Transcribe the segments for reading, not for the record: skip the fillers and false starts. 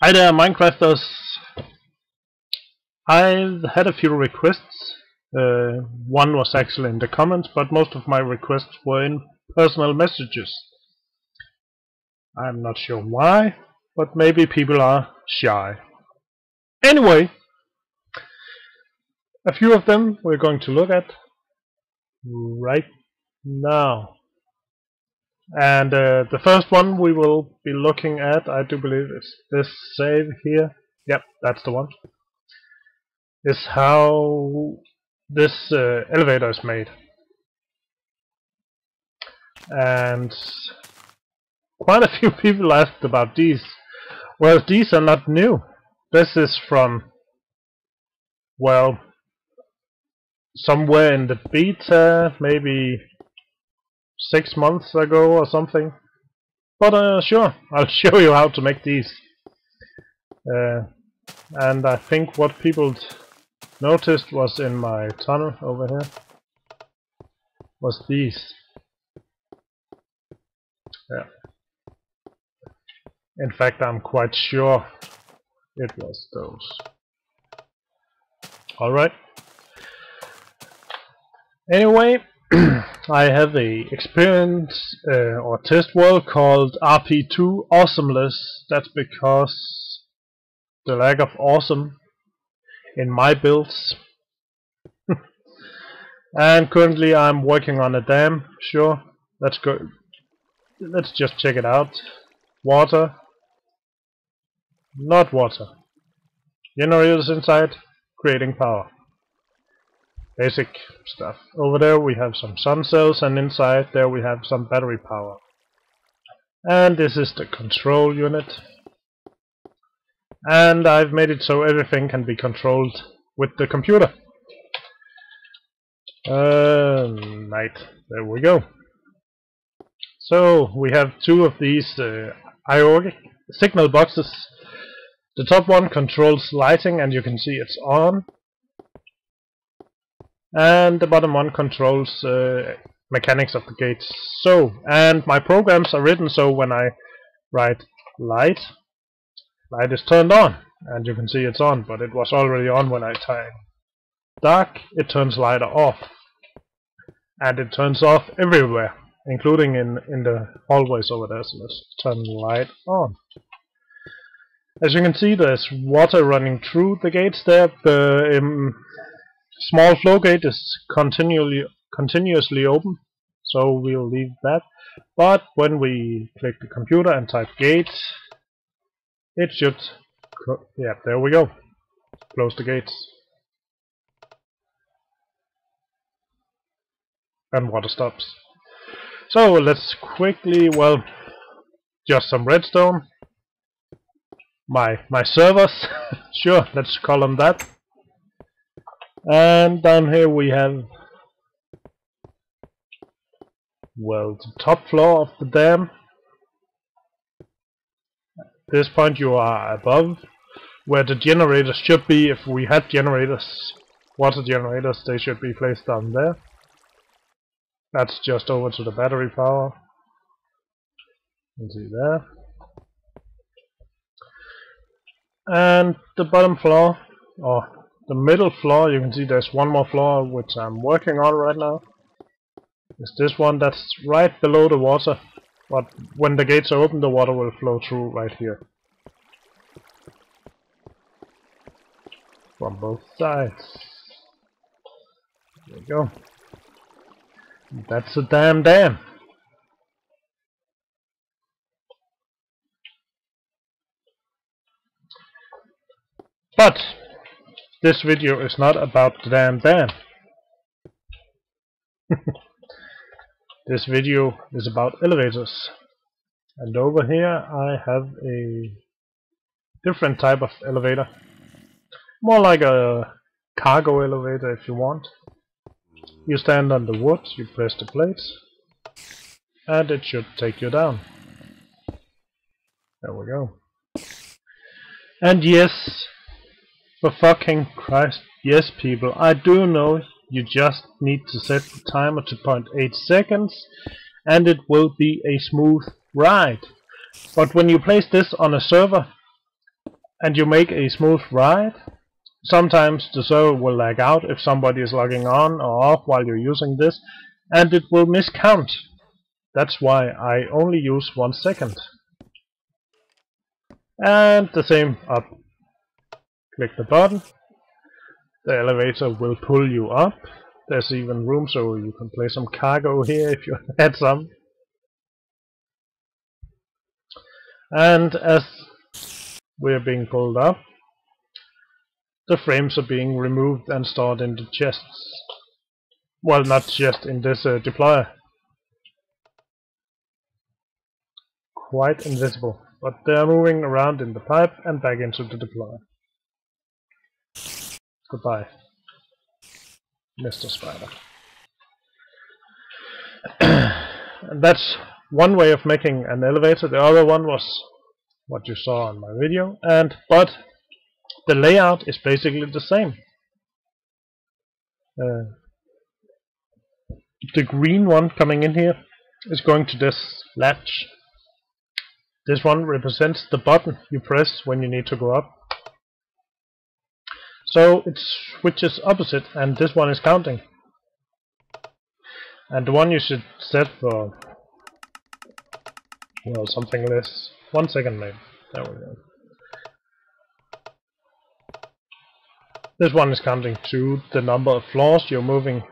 Hi there, Minecrafters. I've had a few requests. One was actually in the comments, but most of my requests were in personal messages. I'm not sure why, but maybe people are shy. Anyway, a few of them we're going to look at right now. And the first one we will be looking at, I do believe, is this save here. Yep, that's the one. Is how this elevator is made. And quite a few people asked about these. Well, these are not new. This is from, well, somewhere in the beta, maybe 6 months ago or something. But sure, I'll show you how to make these. And I think what people noticed was in my tunnel over here was these. Yeah. In fact, I'm quite sure it was those. Alright. Anyway, I have a experience or test world called RP2 Awesomeless. That's because the lack of awesome in my builds. And currently I'm working on a dam. Sure, let's go. Let's just check it out. Water. Not water. Generators inside, creating power. Basic stuff. Over there we have some sun cells, and inside there we have some battery power. And this is the control unit. And I've made it so everything can be controlled with the computer. Right, there we go. So we have two of these IO signal boxes. The top one controls lighting, and you can see it's on. And the bottom one controls mechanics of the gates. So, and my programs are written so when I write light is turned on, and you can see it's on, but it was already on when I type dark. It turns light off, and it turns off everywhere, including in the hallways over there. So let's turn light on. As you can see, there's water running through the gates there. The small flow gate is continuously open, so we'll leave that. But when we click the computer and type gate, it should, yeah, there we go, close the gates. And water stops. So let's quickly, well, just some redstone. My servers, sure, let's call them that. And down here we have, well, the top floor of the dam. At this point you are above where the generators should be. If we had generators, water generators, they should be placed down there. That's just over to the battery power. You can see there. And the bottom floor, or the middle floor, you can see there's one more floor which I'm working on right now. It's this one that's right below the water, but when the gates are open the water will flow through right here. From both sides. There you go. That's a damn dam. But this video is not about the damn dam. This video is about elevators. And over here I have a different type of elevator. More like a cargo elevator if you want. You stand on the wood, you press the plates, and it should take you down. There we go. And yes, for fucking Christ, yes people, I do know you just need to set the timer to 0.8 seconds and it will be a smooth ride. But when you place this on a server, and you make a smooth ride, sometimes the server will lag out if somebody is logging on or off while you're using this, and it will miscount. That's why I only use 1 second. And the same up. Click the button. The elevator will pull you up. There's even room so you can play some cargo here if you had some. And as we're being pulled up, the frames are being removed and stored in the chests. Well, not just in this deployer. Quite invisible, but they're moving around in the pipe and back into the deployer. Goodbye, Mr. Spider. And that's one way of making an elevator. The other one was what you saw on my video, but the layout is basically the same. The green one coming in here is going to this latch. This one represents the button you press when you need to go up. So it switches opposite, and this one is counting. And the one you should set for, well, something less. 1 second maybe. There we go. This one is counting to the number of floors you're moving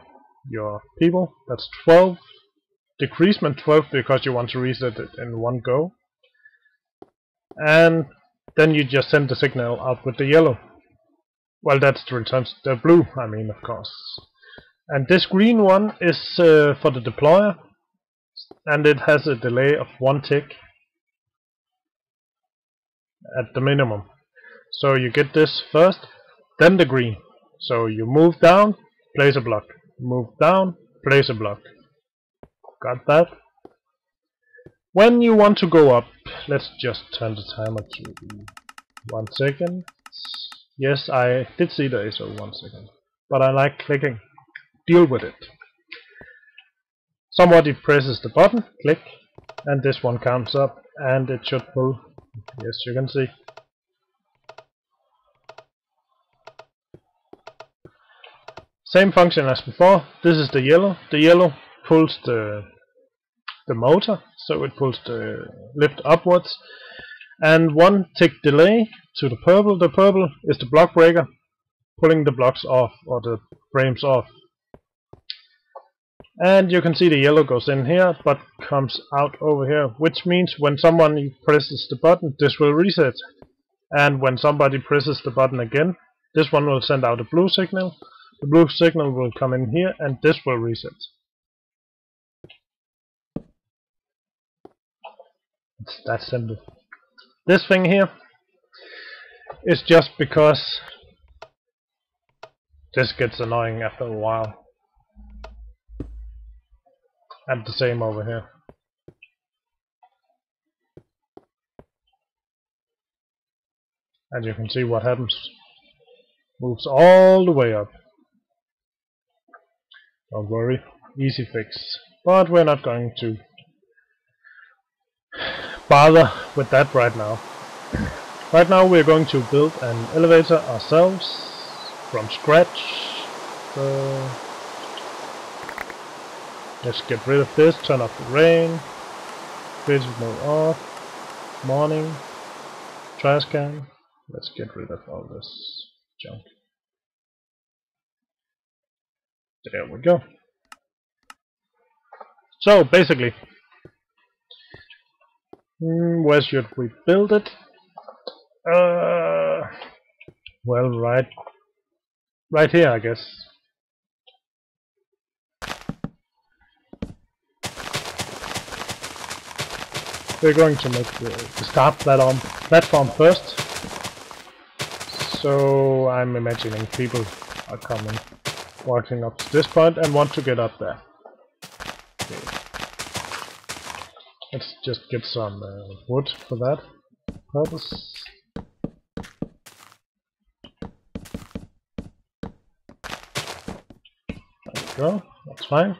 your people. That's 12. Decreasement 12 because you want to reset it in one go. And then you just send the signal out with the yellow. Well, that's the return, the blue, I mean, of course. And this green one is for the deployer, and it has a delay of 1 tick at the minimum. So you get this first, then the green. So you move down, place a block. Move down, place a block. Got that? When you want to go up, let's just turn the timer to 1 second. Yes, I did see the ISO 1 second, but I like clicking. Deal with it. Somebody presses the button, click, and this one counts up, and it should pull. Yes, you can see. Same function as before. This is the yellow. The yellow pulls the motor, so it pulls the lift upwards. And 1 tick delay to the purple. The purple is the block breaker, pulling the blocks off, or the frames off. And you can see the yellow goes in here, but comes out over here, which means when someone presses the button, this will reset. And when somebody presses the button again, this one will send out a blue signal. The blue signal will come in here, and this will reset. It's that simple. This thing here is just because this gets annoying after a while. And the same over here. And you can see what happens. Moves all the way up. Don't worry, easy fix. But we're not going to bother with that right now. Right now we're going to build an elevator ourselves from scratch. Let's get rid of this, turn off the rain, creative mode off, morning, trash can. Let's get rid of all this junk. There we go. So basically, where should we build it? Well, right here, I guess. We're going to make the start platform first. So I'm imagining people are coming, walking up to this point and want to get up there. Okay. Let's just get some wood for that purpose. There we go, that's fine.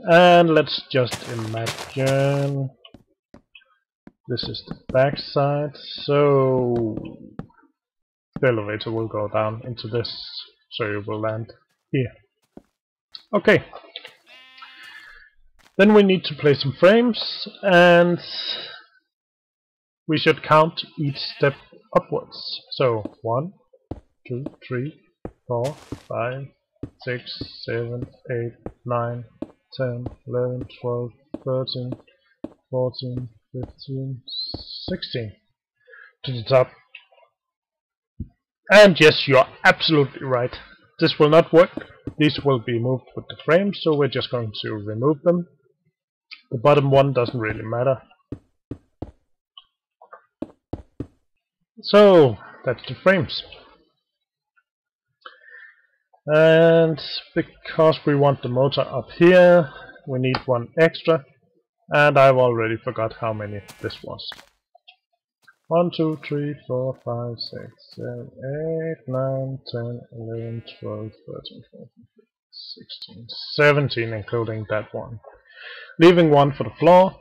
And let's just imagine This is the back side, so the elevator will go down into this, so you will land here. Okay. Then we need to place some frames, and we should count each step upwards. So 1, 2, 3, 4, 5, 6, 7, 8, 9, 10, 11, 12, 13, 14, 15, 16 to the top. And yes, you are absolutely right. This will not work. These will be moved with the frames, so we're just going to remove them. The bottom one doesn't really matter. So that's the frames. And because we want the motor up here, we need one extra. And I've already forgot how many this was. 1, 2, 3, 4, 5, 6, 7, 8, 9, 10, 11, 12, 13, 14, 16, 17, including that one. Leaving one for the floor.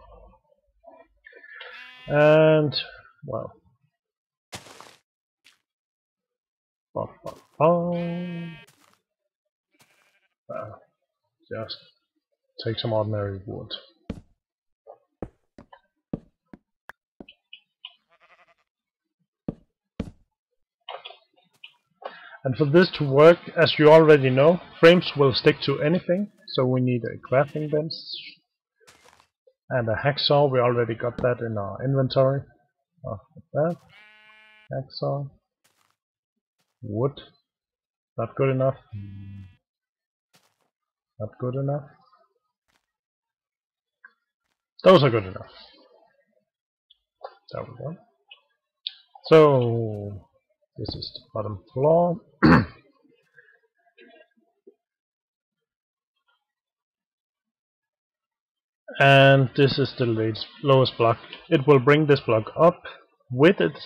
And, well. Just take some ordinary wood. And for this to work, as you already know, frames will stick to anything, so we need a crafting bench and a hacksaw. We already got that in our inventory. That hacksaw, wood, not good enough, not good enough. Those are good enough. There we go. So this is the bottom floor. And this is the lowest block. It will bring this block up with it.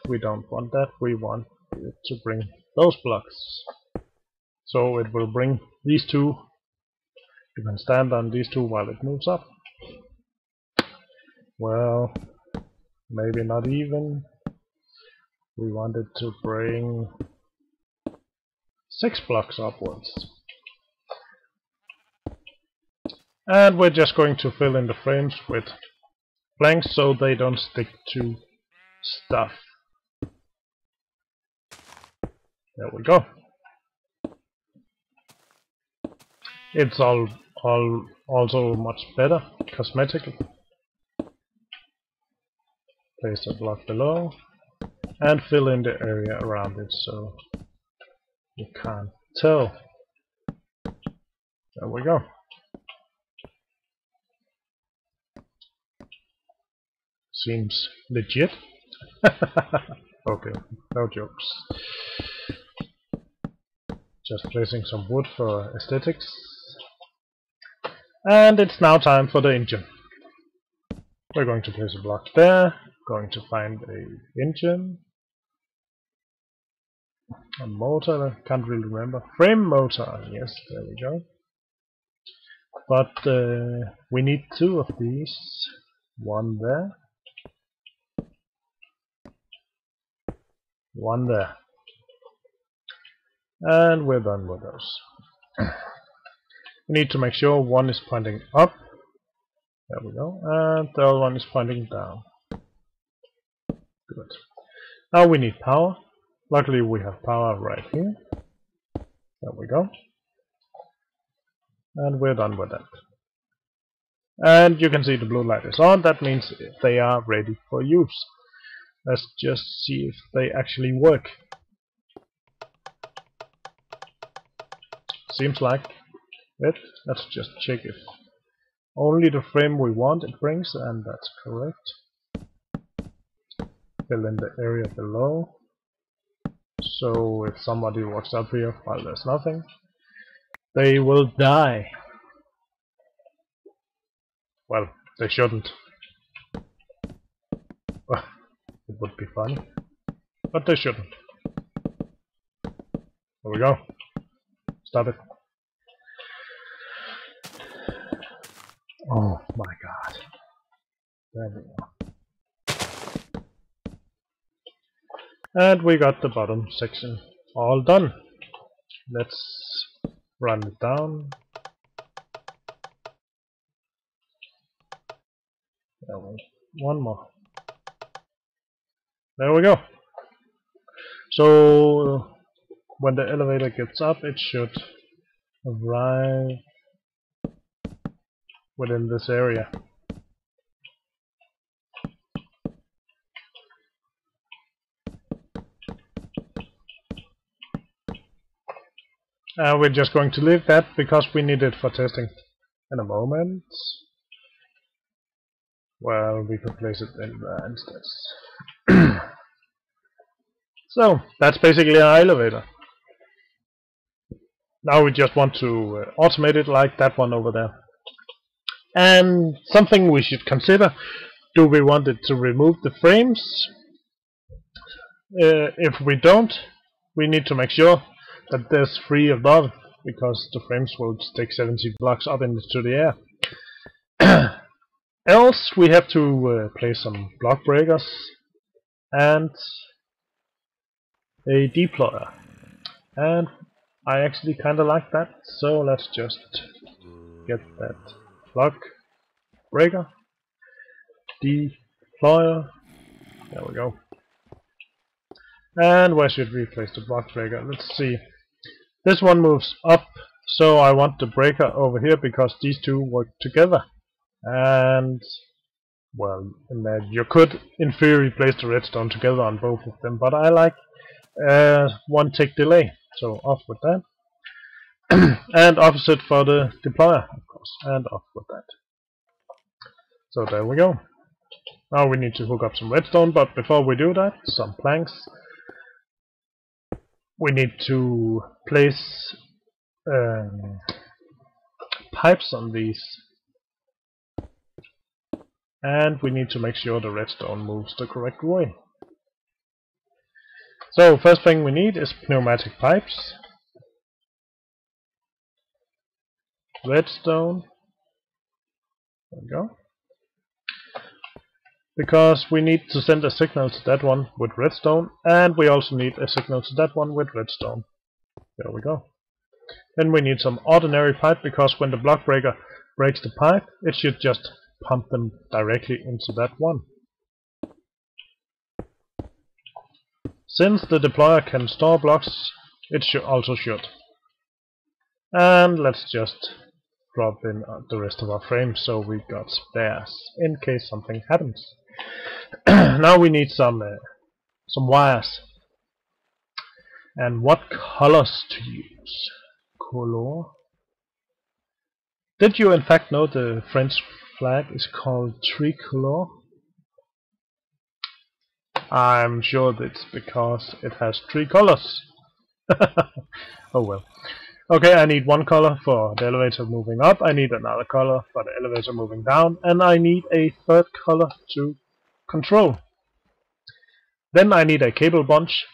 We don't want that. We want it to bring those blocks. So it will bring these two. You can stand on these two while it moves up. Well, maybe not even. We want it to bring 6 blocks upwards. And we're just going to fill in the frames with blanks so they don't stick to stuff. There we go. It's also much better cosmetically. Place a block below and fill in the area around it so you can't tell. There we go. Seems legit. Okay, no jokes. Just placing some wood for aesthetics. And it's now time for the engine. We're going to place a block there. Going to find a engine. A motor, I can't really remember. Frame motor, yes, there we go. But we need 2 of these. One there. One there. And we're done with those. We need to make sure one is pointing up. There we go. And the other one is pointing down. Good. Now we need power. Luckily we have power right here. There we go. And we're done with that. And you can see the blue light is on. That means they are ready for use. Let's just see if they actually work. Seems like it. Let's just check if only the frame we want it brings, and that's correct. Fill in the area below. So if somebody walks up here while there's nothing, they will die. Well, they shouldn't. It would be funny, but they shouldn't. There we go. Stop it. Oh my god. There we go. And we got the bottom section all done. Let's run it down. One more. There we go. So when the elevator gets up, it should arrive within this area. We're just going to leave that because we need it for testing in a moment. Well, we could place it in there instead. So, that's basically our elevator. Now we just want to automate it like that one over there. And something we should consider, do we want it to remove the frames? If we don't, we need to make sure that there's 3 above, because the frames will stick 70 blocks up into the air. Else we have to place some block breakers and a deployer. And I actually kinda like that, so let's just get that block breaker, deployer, there we go. And where should we place the block breaker? Let's see. This one moves up, so I want the breaker over here because these two work together. And well, you could in theory place the redstone together on both of them, but I like 1 tick delay, so off with that. And opposite for the deployer, of course, and off with that. So there we go. Now we need to hook up some redstone, but before we do that, some planks. We need to place pipes on these, and we need to make sure the redstone moves the correct way. So first thing we need is pneumatic pipes, redstone, there we go, because we need to send a signal to that one with redstone, and we also need a signal to that one with redstone. There we go. Then we need some ordinary pipe, because when the block breaker breaks the pipe, it should just pump them directly into that one. Since the deployer can store blocks, it also should. And let's just drop in the rest of our frames so we've got spares in case something happens. Now we need some wires. And what colors to use? Color. Did you in fact know the French flag is called tricolor? I'm sure that's because it has 3 colors. Oh well. Okay, I need 1 color for the elevator moving up, I need another color for the elevator moving down, and I need a 3rd color to control. Then I need a cable bunch,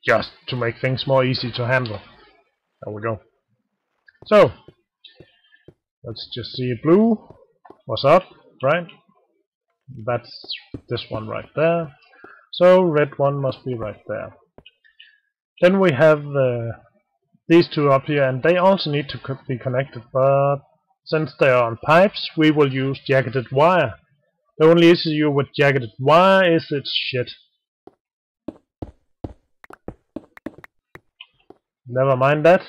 just to make things more easy to handle. There we go. So, let's just see blue. What's up, right? That's this one right there. So red one must be right there. Then we have these 2 up here, and they also need to be connected, but since they are on pipes, we will use jacketed wire. The only issue with jacketed wire is it's shit. Never mind that.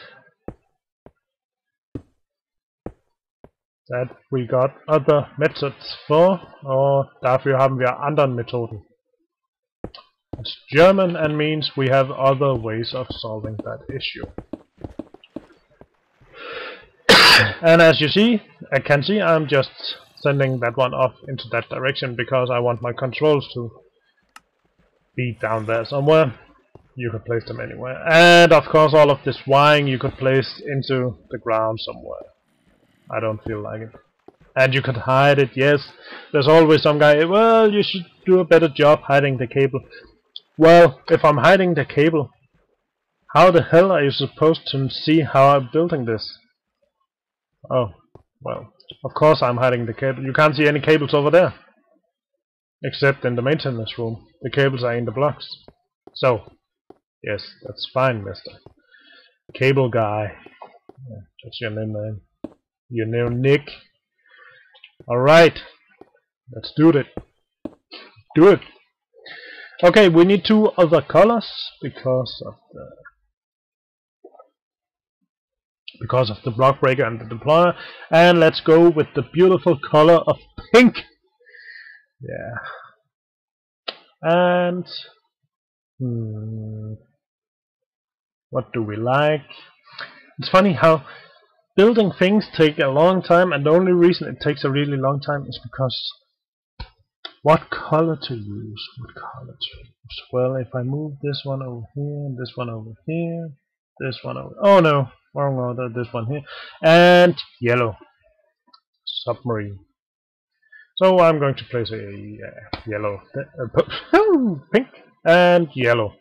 That we got other methods for, or dafür haben wir anderen Methoden. It's German and means we have other ways of solving that issue. And as you can see, I'm just sending that one off into that direction because I want my controls to be down there somewhere. You could place them anywhere. And of course all of this wiring you could place into the ground somewhere. I don't feel like it. And you could hide it, yes. There's always some guy, well, you should do a better job hiding the cable. Well, if I'm hiding the cable, how the hell are you supposed to see how I'm building this? Oh, well, of course I'm hiding the cable. You can't see any cables over there. except in the maintenance room. The cables are in the blocks. So, yes, that's fine, mister. Cable guy. Yeah, that's your name, man. Your name, Nick. Alright, let's do it. Do it. Okay, we need 2 other colors because of the block breaker and the deployer, and let's go with the beautiful color of pink. Yeah. And what do we like? It's funny how building things take a long time, and the only reason it takes a really long time is because what color to use? What color to use? Well, if I move this one over here, this one over here, this one over... Oh no, wrong order, this one here. And yellow. Submarine. So I'm going to place a yellow, pink, and yellow.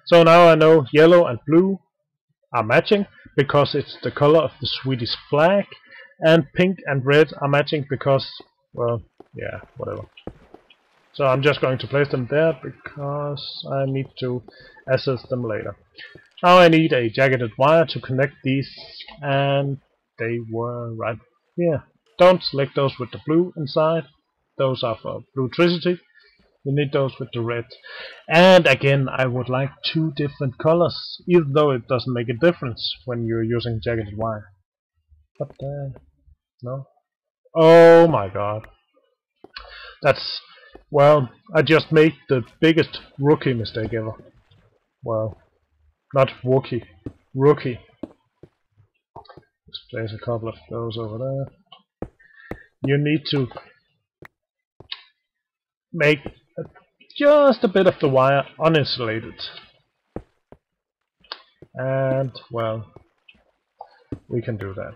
So now I know yellow and blue are matching because it's the color of the Swedish flag, and pink and red are matching because, well, yeah, whatever. So I'm just going to place them there because I need to assess them later. Now I need a jacketed wire to connect these, and they were right here. Don't select those with the blue inside. Those are for bluetricity. You need those with the red. And again, I would like 2 different colors, even though it doesn't make a difference when you're using jacketed wire. But no. Oh my god. That's... well, I just made the biggest rookie mistake ever. Well, not rookie. Rookie. Let's place a couple of those over there. You need to make just a bit of the wire uninsulated. And, well, we can do that.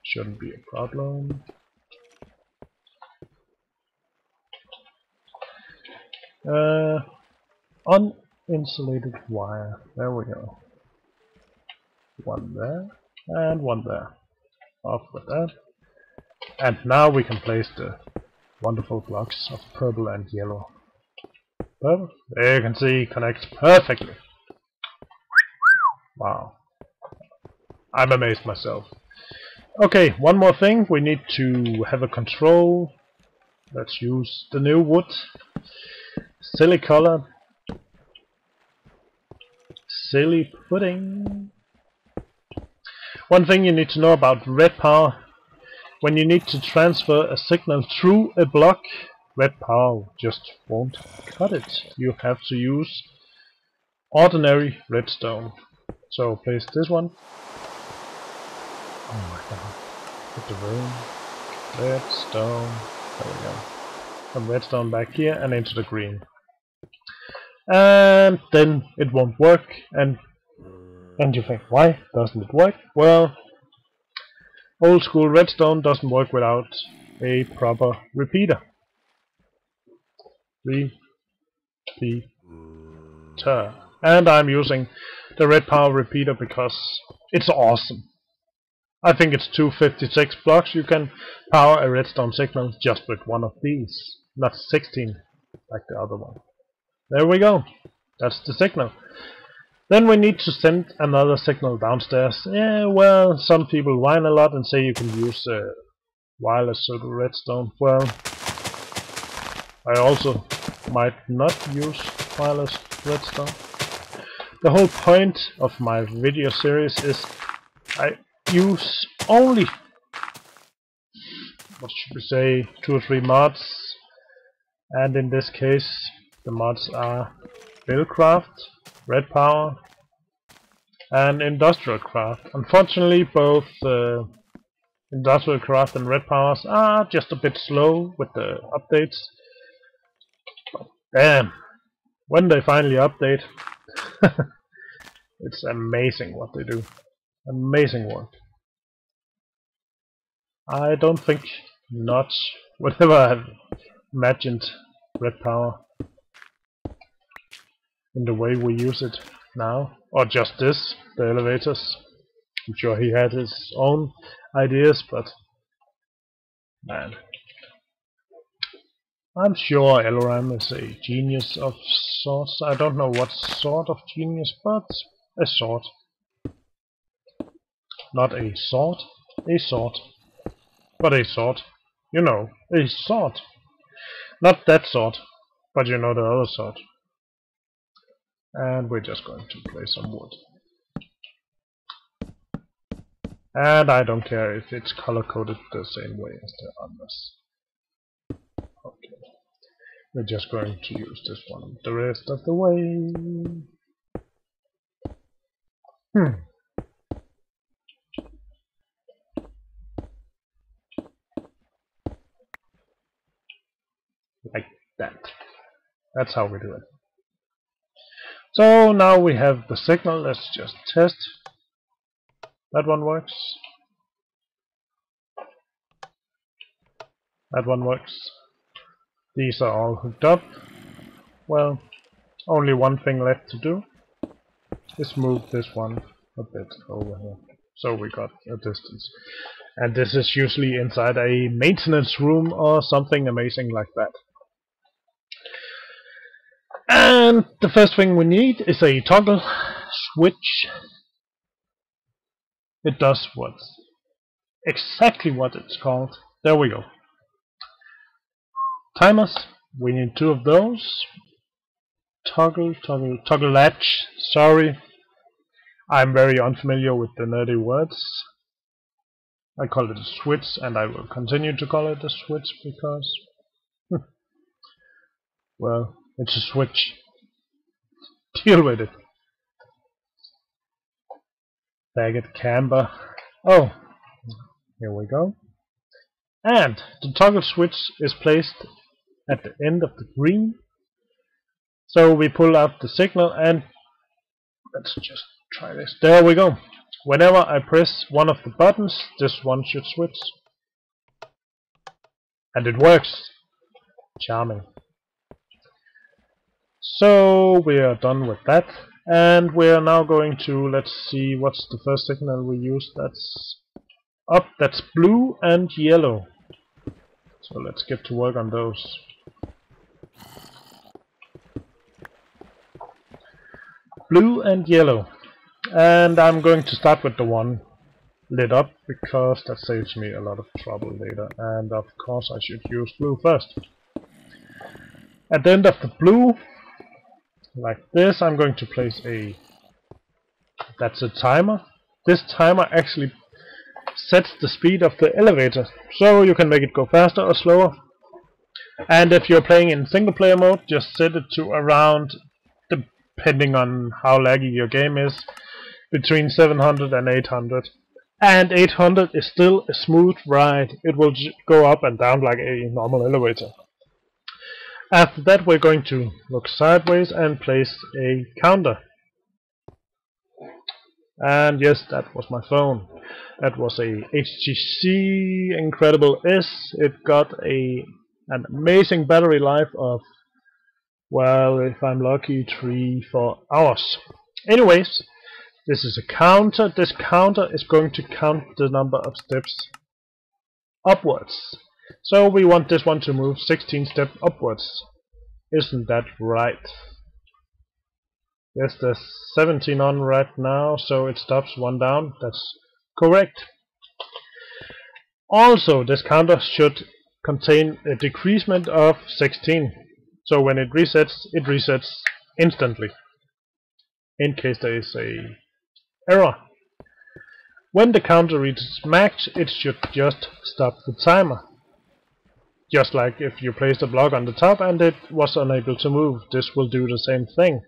Shouldn't be a problem. Uninsulated wire. There we go. One there, and one there. Off with that. And now we can place the wonderful blocks of purple and yellow. Purple? There you can see, connects perfectly. Wow. I'm amazed myself. Okay, one more thing. We need to have a control. Let's use the new wood. Silly color. Silly pudding. One thing you need to know about Redpower: when you need to transfer a signal through a block, Redpower just won't cut it. You have to use ordinary redstone. So place this one. Oh my god. Put the room. Redstone. There we go. Some redstone back here and into the green. And then it won't work, and you think, why doesn't it work? Well, old school redstone doesn't work without a proper repeater. Repeater. And I'm using the Redpower repeater because it's awesome. I think it's 256 blocks. You can power a redstone signal just with one of these, not 16 like the other one. There we go. That's the signal. Then we need to send another signal downstairs. Yeah, well, some people whine a lot and say you can use wireless pseudo redstone. Well, I also might not use wireless redstone. The whole point of my video series is I use only, what should we say, 2 or 3 mods, and in this case the mods are Buildcraft, Redpower, and Industrial Craft. Unfortunately, both Industrial Craft and Redpowers are just a bit slow with the updates. But damn, when they finally update, it's amazing what they do. Amazing work. I don't think Notch would ever have imagined Redpower in the way we use it now, or just this, the elevators. I'm sure he had his own ideas, but man, I'm sure Elram is a genius of sorts. I don't know what sort of genius, but a sort. Not a sort, a sort. But a sort. You know, a sort. Not that sort, but you know the other sort. And we're just going to place some wood. And I don't care if it's color-coded the same way as the others. Okay. We're just going to use this one the rest of the way. Like that. That's how we do it. So now we have the signal. Let's just test. That one works. That one works. These are all hooked up. Well, only one thing left to do is move this one a bit over here. So we got a distance. And this is usually inside a maintenance room or something amazing like that. And the first thing we need is a toggle switch. It does exactly what it's called. There we go. Timers. We need 2 of those. Toggle latch. Sorry. I'm very unfamiliar with the nerdy words. I call it a switch, and I will continue to call it a switch because, well, it's a switch. Deal with it. Bagged camber. Oh, here we go. And the toggle switch is placed at the end of the green. So we pull out the signal and let's just try this. There we go. Whenever I press one of the buttons, this one should switch. And it works. Charming. So we are done with that. And we are now going to, let's see, what's the first signal we use? That's up, that's blue and yellow. So let's get to work on those. Blue and yellow. And I'm going to start with the one lit up because that saves me a lot of trouble later. And of course I should use blue first. At the end of the blue, like this, I'm going to place that's a timer. This timer actually sets the speed of the elevator, so you can make it go faster or slower. And if you're playing in single player mode, just set it to around, depending on how laggy your game is, between 700 and 800. And 800 is still a smooth ride. It will go up and down like a normal elevator. After that, we're going to look sideways and place a counter. And yes, that was my phone. That was a HTC Incredible S. It got an amazing battery life of, well, if I'm lucky, 3-4 hours. Anyways, this is a counter. This counter is going to count the number of steps upwards. So we want this one to move 16 steps upwards. Isn't that right? Yes, there's 17 on right now, so it stops 1 down. That's correct. Also, this counter should contain a decreasement of 16. So when it resets instantly. In case there is a error. When the counter reaches max, it should just stop the timer. Just like if you placed a block on the top and it was unable to move, this will do the same thing.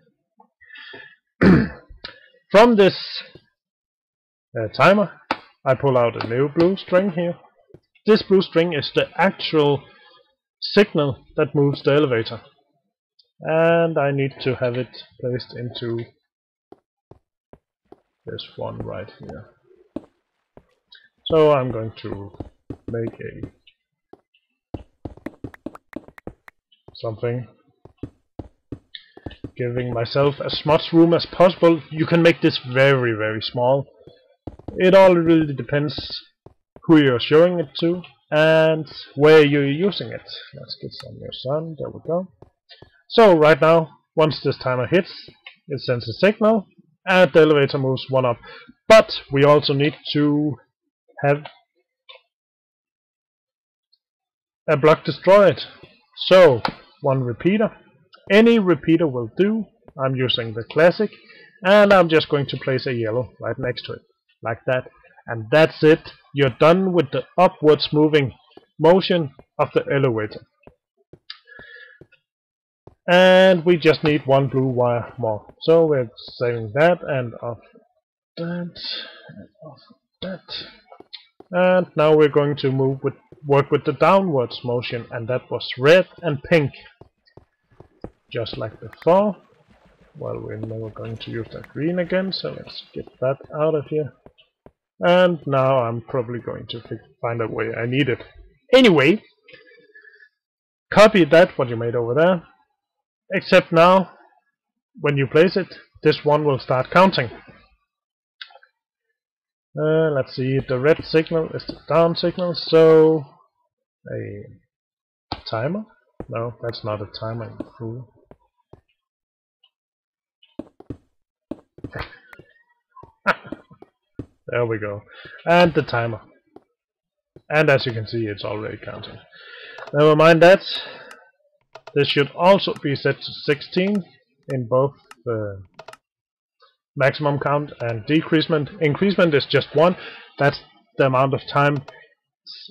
From this timer, I pull out a new blue string here. This blue string is the actual signal that moves the elevator. And I need to have it placed into this one right here. So I'm going to make something, giving myself as much room as possible. You can make this very small. It all really depends who you're showing it to. and where you're using it. Let's get some new sun. There we go. So right now, once this timer hits, it sends a signal and the elevator moves one up. But we also need to have a block destroyed. So one repeater. Any repeater will do. I'm using the classic, and I'm just going to place a yellow right next to it, like that. And that's it. You're done with the upwards moving motion of the elevator. And we just need one blue wire more. So we're saving that and off that and off that. And now we're going to work with the downwards motion, and that was red and pink. Just like before. Well, we're never going to use that green again, so let's get that out of here. And now I'm probably going to find a way I need it. Anyway, copy that, what you made over there. Except now, when you place it, this one will start counting. Let's see, the red signal is the down signal, so a timer? No, that's not a timer, you fool. There we go. And the timer. And as you can see, it's already counting. Never mind that. This should also be set to 16 in both the maximum count and decreasement. Increasement is just 1. That's the amount of time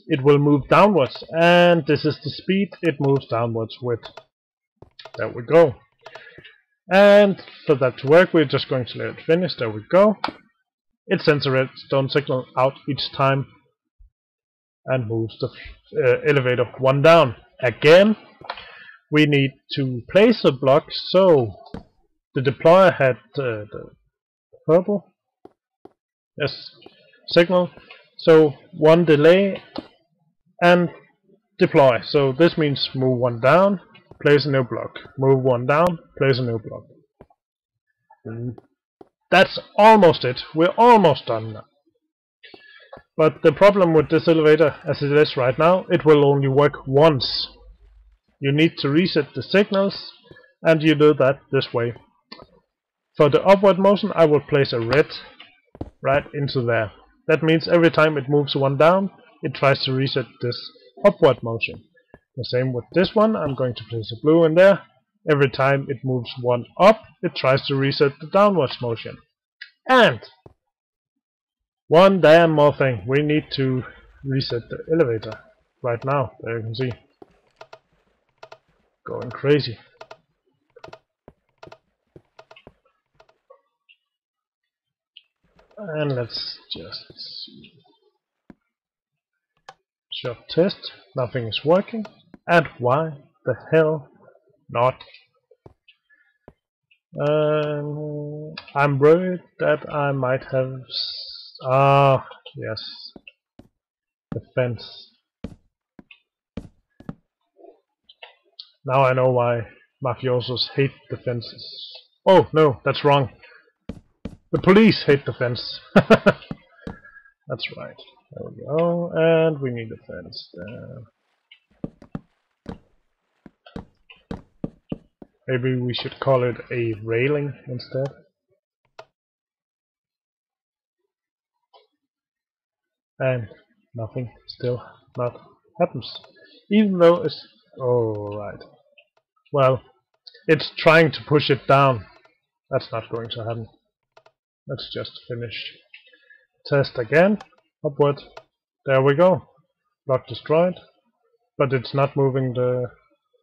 it will move downwards. And this is the speed it moves downwards with. There we go. And for that to work, we're just going to let it finish. There we go. It sends a redstone signal out each time and moves the elevator one down. Again, we need to place a block, so the deployer had the purple signal, so one delay and deploy. So this means move one down, place a new block, move one down, place a new block. That's almost it. We're almost done now. But the problem with this elevator as it is right now, it will only work once. You need to reset the signals, and you do that this way. For the upward motion, I will place a red right into there. That means every time it moves one down, it tries to reset this upward motion. The same with this one. I'm going to place a blue in there. Every time it moves one up, it tries to reset the downwards motion. And one damn more thing. We need to reset the elevator right now. There you can see. Going crazy. And let's just see. Short test. Nothing is working. And why the hell not? I'm worried that I might have... yes. The fence. Now I know why mafiosos hate the fences. Oh, no, that's wrong. The police hate the fence. That's right. There we go. And we need a fence there. Maybe we should call it a railing instead. And nothing still not happens. Even though it's... oh, right. Well, it's trying to push it down. That's not going to happen. Let's just finish. Test again. Upward. There we go. Block destroyed. But it's not moving the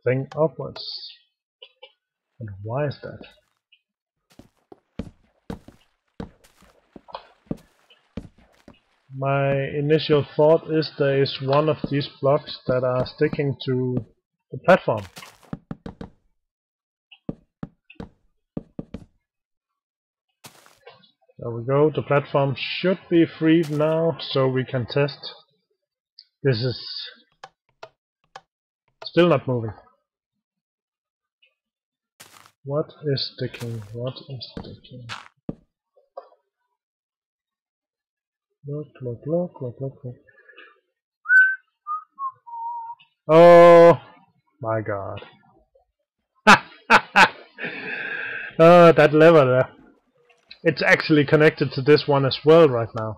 thing upwards. And why is that? My initial thought is there is one of these blocks that are sticking to the platform. There we go, the platform should be freed now, so we can test. This is still not moving. What is sticking? What is sticking? Look. Oh my god. That lever there. It's actually connected to this one as well right now.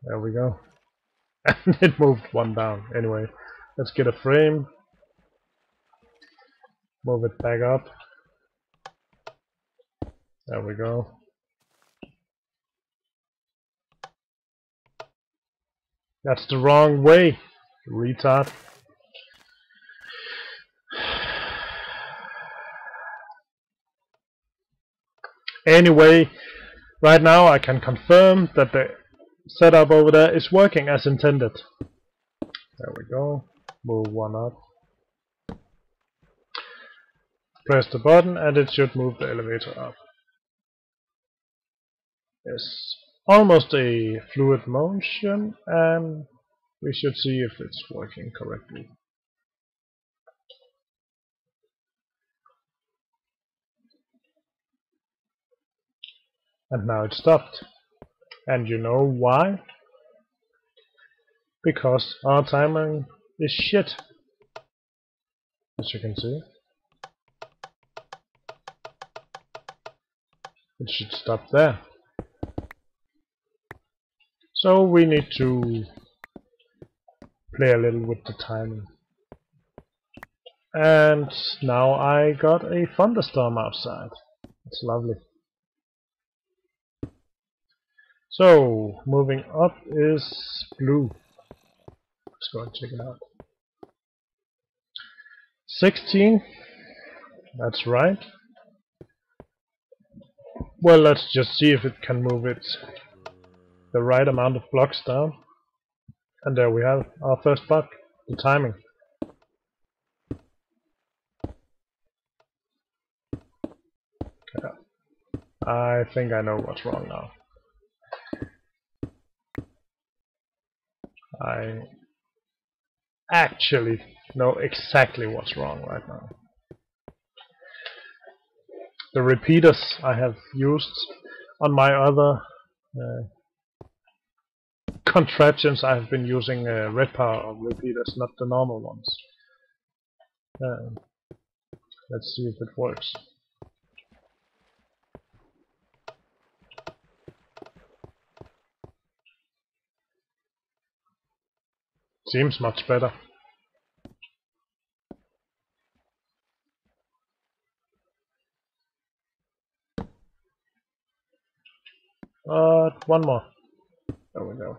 There we go. And it moved one down. Anyway, let's get a frame. Move it back up. There we go. That's the wrong way, retard. Anyway, right now I can confirm that the setup over there is working as intended. There we go. Move one up. Press the button and it should move the elevator up. Yes. Almost a fluid motion, and we should see if it's working correctly. And now it stopped. And you know why? Because our timing is shit. As you can see. It should stop there. So we need to play a little with the timing. And now I got a thunderstorm outside. It's lovely. So moving up is blue. Let's go and check it out. 16. That's right. Well, let's just see if it can move it the right amount of blocks down. And there we have our first bug, the timing. Okay. I think I know what's wrong now. I actually know exactly what's wrong right now. The repeaters I have used on my other contraptions, I have been using Redpower repeaters, not the normal ones. Let's see if it works. Seems much better. One more. There we go.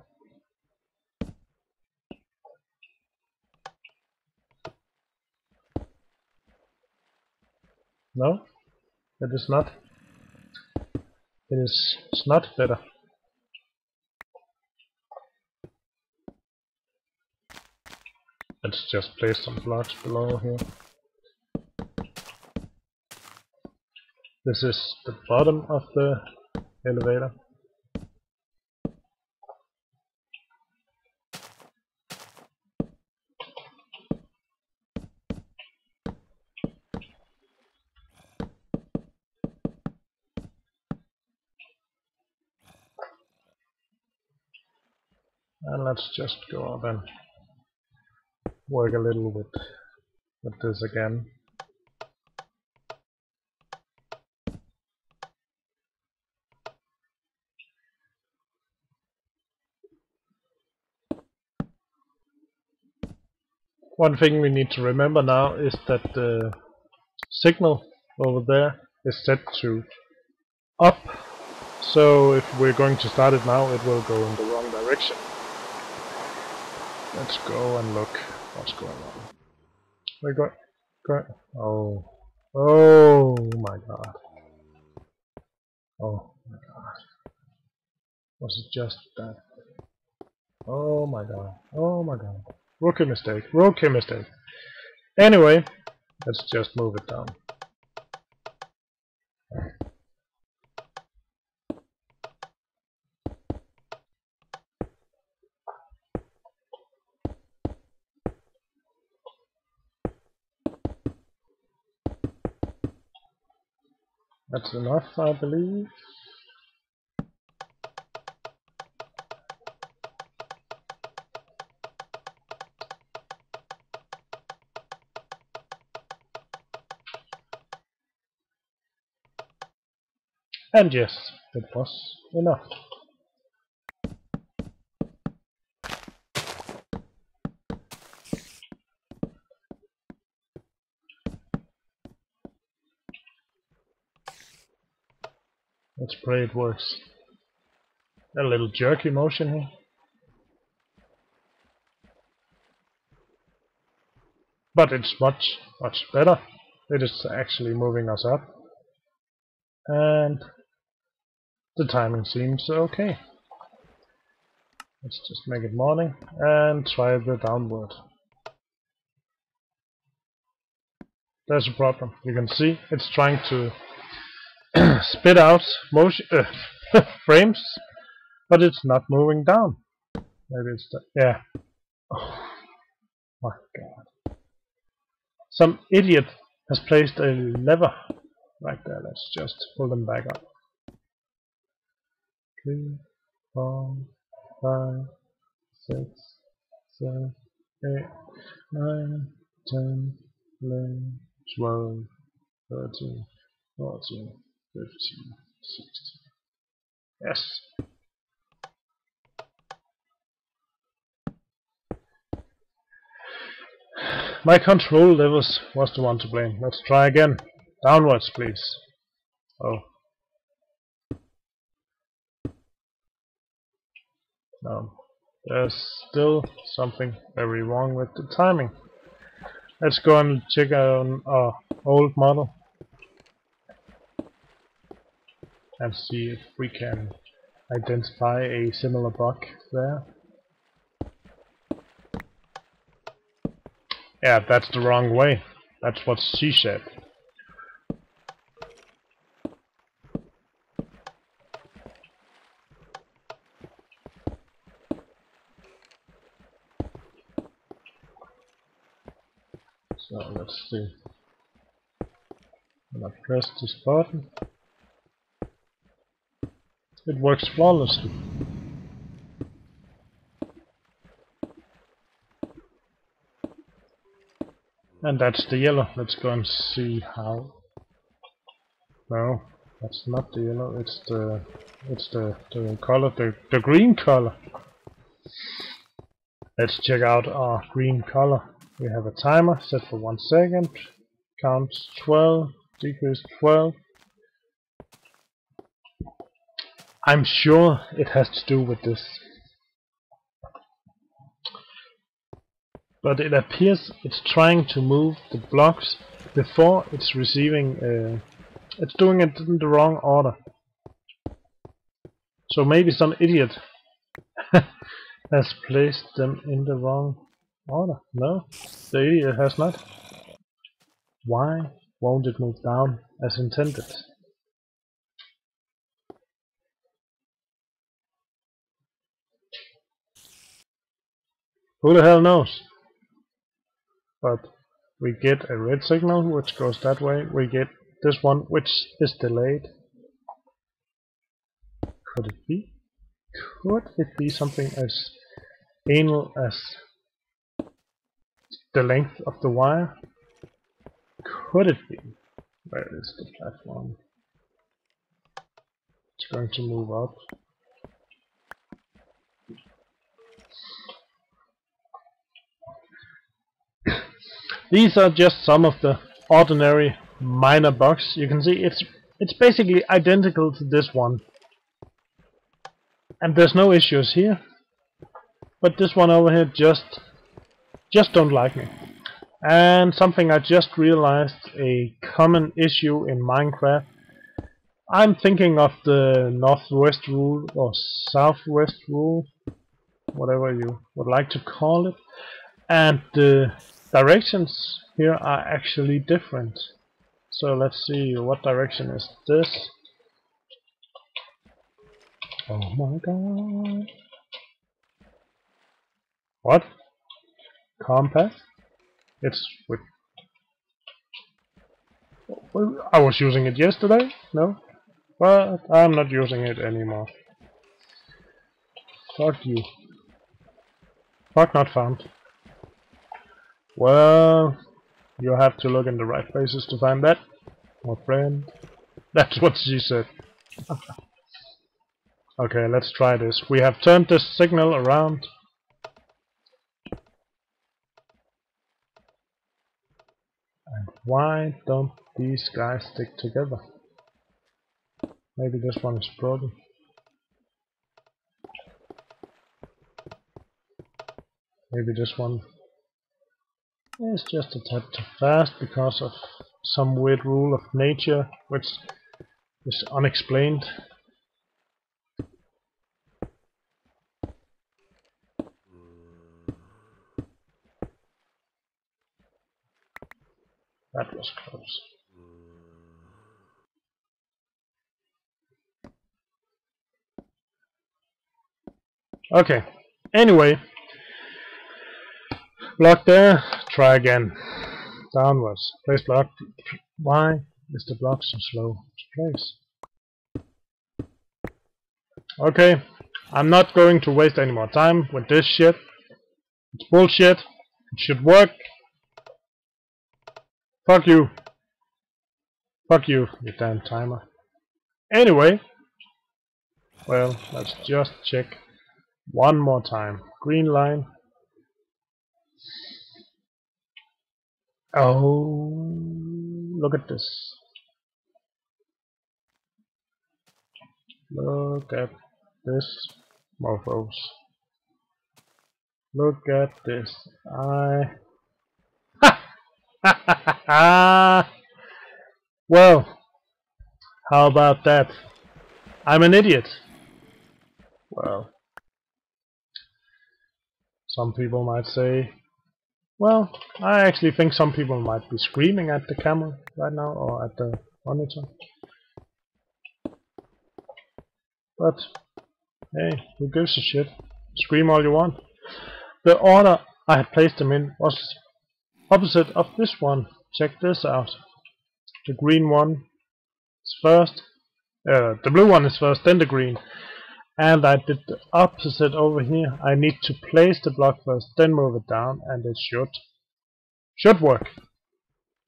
No, it is not. It is not better. Let's just place some blocks below here. This is the bottom of the elevator. And let's just go up and work a little with this again. One thing we need to remember now is that the signal over there is set to up, so if we're going to start it now, it will go in the wrong direction. Let's go and look what's going on. We're going. Oh my god. Oh my god. Was it just that? Oh my god. Oh my god. Rookie mistake. Rookie mistake. Anyway, let's just move it down. That's enough, I believe. And yes, it was enough. Let's pray it works. A little jerky motion here. But it's much better. It is actually moving us up. And the timing seems okay. Let's just make it morning and try the downward. There's a problem. You can see it's trying to spit out motion frames, but it's not moving down. Maybe it's yeah. Oh my god. Some idiot has placed a lever right there. Let's just pull them back up. 3, 4, 5, 6, 7, 8, 9, 10, 11, 12, 13, 14, 15, 16. Yes. My control levels was the one to blame. Let's try again. Downwards, please. Oh. No. There's still something very wrong with the timing. Let's go and check on our old model and see if we can identify a similar bug there. Yeah, that's the wrong way. That's what she said. So let's see. When I press this button, it works flawlessly. And that's the yellow. Let's go and see how. No, that's not the yellow. It's the color, the green color. Let's check out our green color. We have a timer set for 1 second. Count 12, decrease 12. I'm sure it has to do with this. But it appears it's trying to move the blocks before it's receiving. It's doing it in the wrong order. So maybe some idiot has placed them in the wrong order. No, the idiot has not. Why won't it move down as intended? Who the hell knows? But we get a red signal which goes that way. We get this one which is delayed. Could it be? Could it be something as anal as the length of the wire? Could it be? Where is the platform? It's going to move up. These are just some of the ordinary minor bugs. You can see it's basically identical to this one. And there's no issues here. But this one over here just don't like me. And something I just realized, a common issue in Minecraft. I'm thinking of the northwest rule or southwest rule, whatever you would like to call it. And the directions here are actually different. So let's see, what direction is this? Oh my god. What? Compass? It's with... I was using it yesterday? No? But I'm not using it anymore. Fuck you. Fuck not found. Well, you have to look in the right places to find that, my friend. That's what she said. Okay, let's try this. We have turned this signal around. And why don't these guys stick together? Maybe this one is broken. Maybe this one is just a tad too fast because of some weird rule of nature which is unexplained. That was close. Okay, anyway, block there, try again. Downwards, place block. Why is the block so slow to place? Okay, I'm not going to waste any more time with this shit. It's bullshit. It should work. Fuck you. Fuck you, you damn timer. Anyway, well, let's just check one more time. Green line. Oh, look at this. Look at this, mofos. Look at this. Well, how about that? I'm an idiot. Well, some people might say, well, I actually think some people might be screaming at the camera right now, or at the monitor. But, hey, who gives a shit? Scream all you want. The order I had placed them in was opposite of this one. Check this out. The green one is first, the blue one is first, then the green. And I did the opposite over here. I need to place the block first, then move it down, and it should work.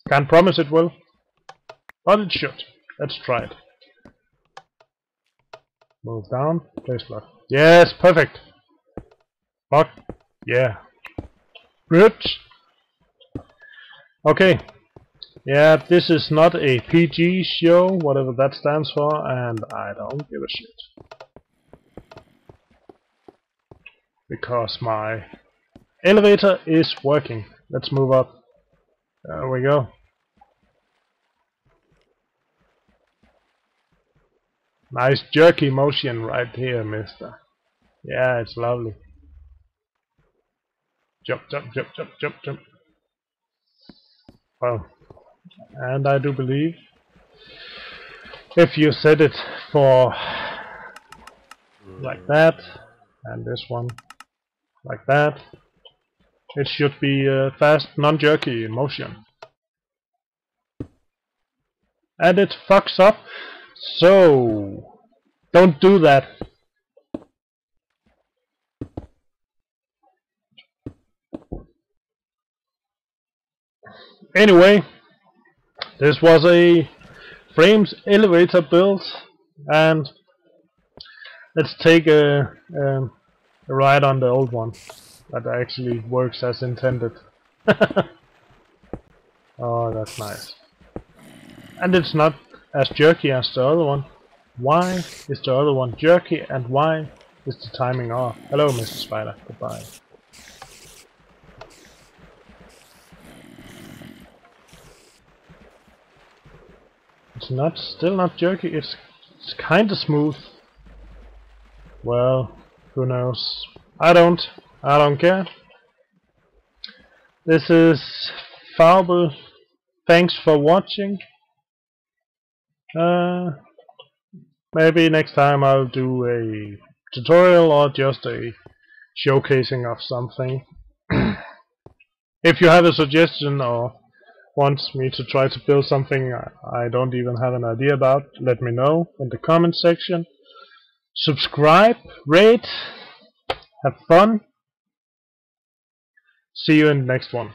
Can't promise it will, but it should. Let's try it. Move down, place block. Yes, perfect. Block, yeah. Good. Okay. Yeah, this is not a PG show, whatever that stands for, and I don't give a shit. Because my elevator is working. Let's move up. There we go. Nice jerky motion right here, mister. Yeah, it's lovely. Jump, jump, jump, jump, jump, jump. Well, and I do believe if you set it for like that, and this one like that, it should be a fast, non-jerky motion. And it fucks up, so don't do that. Anyway, this was a frames elevator build, and let's take a ride on the old one that actually works as intended. Oh, that's nice. And it's not as jerky as the other one. Why is the other one jerky, and why is the timing off? Hello, Mr. Spider. Goodbye. It's still not jerky. It's kind of smooth. Well, who knows? I don't care. This is Vaupell. Thanks for watching. Maybe next time I'll do a tutorial or just a showcasing of something. If you have a suggestion or want me to try to build something I don't even have an idea about, let me know in the comment section. Subscribe, rate, have fun. See you in the next one.